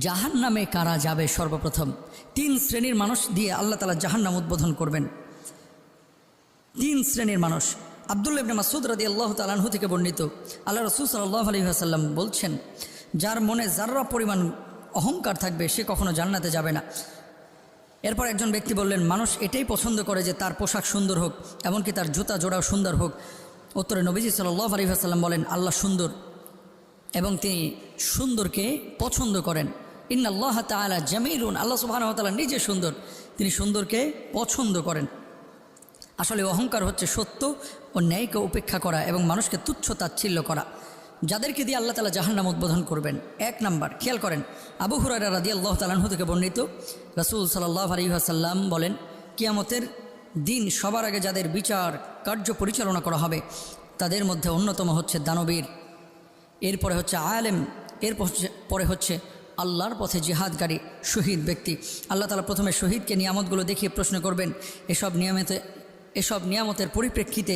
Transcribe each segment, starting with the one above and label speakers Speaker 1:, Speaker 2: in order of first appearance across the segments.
Speaker 1: জাহান্নামে কারা যাবে? সর্বপ্রথম তিন শ্রেণীর মানুষ দিয়ে আল্লাহ তাআলা জাহান্নাম উদ্বোধন করবেন। তিন শ্রেণীর মানুষ। আব্দুল্লাহ ইবনে মাসউদ রাদিয়াল্লাহু তাআলা আনহু থেকে বর্ণিত, আল্লাহ রাসূল সাল্লাল্লাহু আলাইহি ওয়াসাল্লাম বলছেন, যার মনে যাররা পরিমাণ অহংকার থাকবে সে কখনো জান্নাতে যাবে না। এরপর একজন ব্যক্তি বললেন, মানুষ এটাই পছন্দ করে যে তার পোশাক সুন্দর হোক, এমনকি তার জুতা জোড়াও সুন্দর হোক। উত্তরে নবীজি সাল্লাল্লাহু আলাইহি ওয়াসাল্লাম বলেন, আল্লাহ সুন্দর এবং তিনি সুন্দরকে পছন্দ করেন। ইন্নাল্লাহ তাআলা জামিলুন, আল্লাহ সুবহানাহু ওয়া তাআলা নিজে সুন্দর, তিনি সুন্দরকে পছন্দ করেন। আসলে অহংকার হচ্ছে সত্য ও ন্যায়কে উপেক্ষা করা এবং মানুষকে তুচ্ছ তাচ্ছিল্য করা। যাদেরকে দিয়ে আল্লাহ তাআলা জাহান্নাম উদ্বোধন করবেন, এক নাম্বার, খেয়াল করেন, আবু হুরায়রা রাদিয়াল্লাহু তাআলা আনহু থেকে বর্ণিত, রাসূল সাল্লাল্লাহু আলাইহি ওয়াসাল্লাম বলেন, কিয়ামতের দিন সবার আগে যাদের বিচার কার্য পরিচালনা করা হবে তাদের মধ্যে অন্যতম হচ্ছে দানবীর, এরপরে হচ্ছে আলেম, পরে হচ্ছে আল্লাহর পথে জিহাদকারী শহীদ ব্যক্তি। আল্লাহ তাআলা প্রথমে শহীদকে নিয়ামতগুলো দেখিয়ে প্রশ্ন করবেন, এসব নিয়ামতের পরিপ্রেক্ষিতে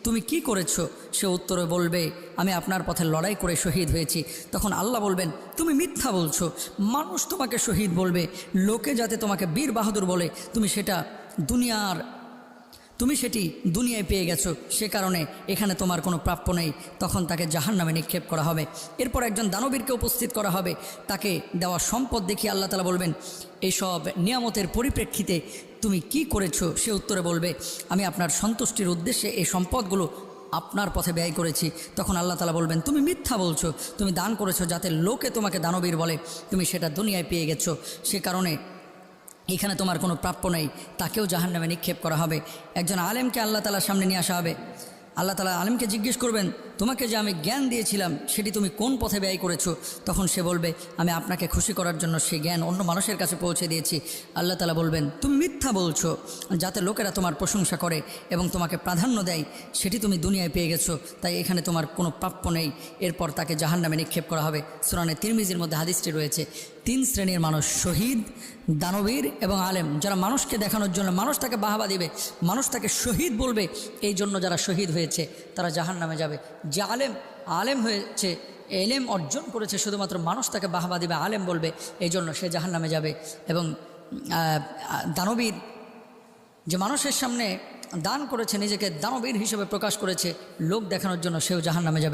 Speaker 1: তুমি কি করেছো? সে উত্তরে বলবে, আমি আপনার পথে লড়াই করে শহীদ হয়েছি। তখন আল্লাহ বলবেন, তুমি মিথ্যা বলছো, মানুষ তোমাকে শহীদ বলবে, লোকে যাতে তোমাকে বীর বাহাদুর বলে, তুমি সেটি দুনিয়ায় পেয়ে গেছো, সে কারণে এখানে তোমার কোনো প্রাপ্য নেই। তখন তাকে জাহান্নামে নিক্ষেপ করা হবে। এরপর একজন দানবীরকে উপস্থিত করা হবে, তাকে দেওয়া সম্পদ দেখিয়ে আল্লাহ তাআলা বলবেন, এইসব নিয়ামতের পরিপ্রেক্ষিতে তুমি কি করেছো? সে উত্তরে বলবে, আমি আপনার সন্তুষ্টির উদ্দেশ্যে এই সম্পদগুলো আপনার পথে ব্যয় করেছি। তখন আল্লাহ তাআলা বলবেন, তুমি মিথ্যা বলছো, তুমি দান করেছো যাতে লোকে তোমাকে দানবীর বলে, তুমি সেটা দুনিয়ায় পেয়ে গেছো, সে কারণে এখানে তোমার কোনো প্রাপ্য নেই। তাকেও জাহান্নামে নিক্ষেপ করা হবে। একজন আলেমকে আল্লাহ তাআলার সামনে নিয়ে আসা হবে। আল্লাহ তাআলা আলেমকে জিজ্ঞেস করবেন, তোমাকে যে আমি জ্ঞান দিয়েছিলাম সেটি তুমি কোন পথে ব্যয় করেছো? তখন সে বলবে, আমি আপনাকে খুশি করার জন্য সেই জ্ঞান অন্য মানুষের কাছে পৌঁছে দিয়েছি। আল্লাহ তাআলা বলবেন, তুমি মিথ্যা বলছো, যাতে লোকেরা তোমার প্রশংসা করে এবং তোমাকে প্রাধান্য দেয়, সেটি তুমি দুনিয়ায় পেয়ে গেছো, তাই এখানে তোমার কোনো প্রাপ্য নেই। এরপর তাকে জাহান্নামে নিক্ষেপ করা হবে। সুনানে তিরমিজির মধ্যে হাদিসটি রয়েছে। তিন শ্রেণীর মানুষ, শহীদ, দানবীর এবং আলেম, যারা মানুষকে দেখানোর জন্য, মানুষ তাকে বাহবা দিবে, মানুষ তাকে শহীদ বলবে, এই জন্য যারা শহীদ হয়েছে তারা জাহান্নামে যাবে। যে আলেম হয়েছে, এলেম অর্জন করেছে শুধুমাত্র মানুষ তাকে বাহবা দিবে, আলেম বলবে, এই জন্য সে জাহান্নামে যাবে। এবং দানবীর, যে মানুষের সামনে দান করেছে, নিজেকে দানবীর হিসেবে প্রকাশ করেছে লোক দেখানোর জন্য, সেও জাহান্নামে যাবে।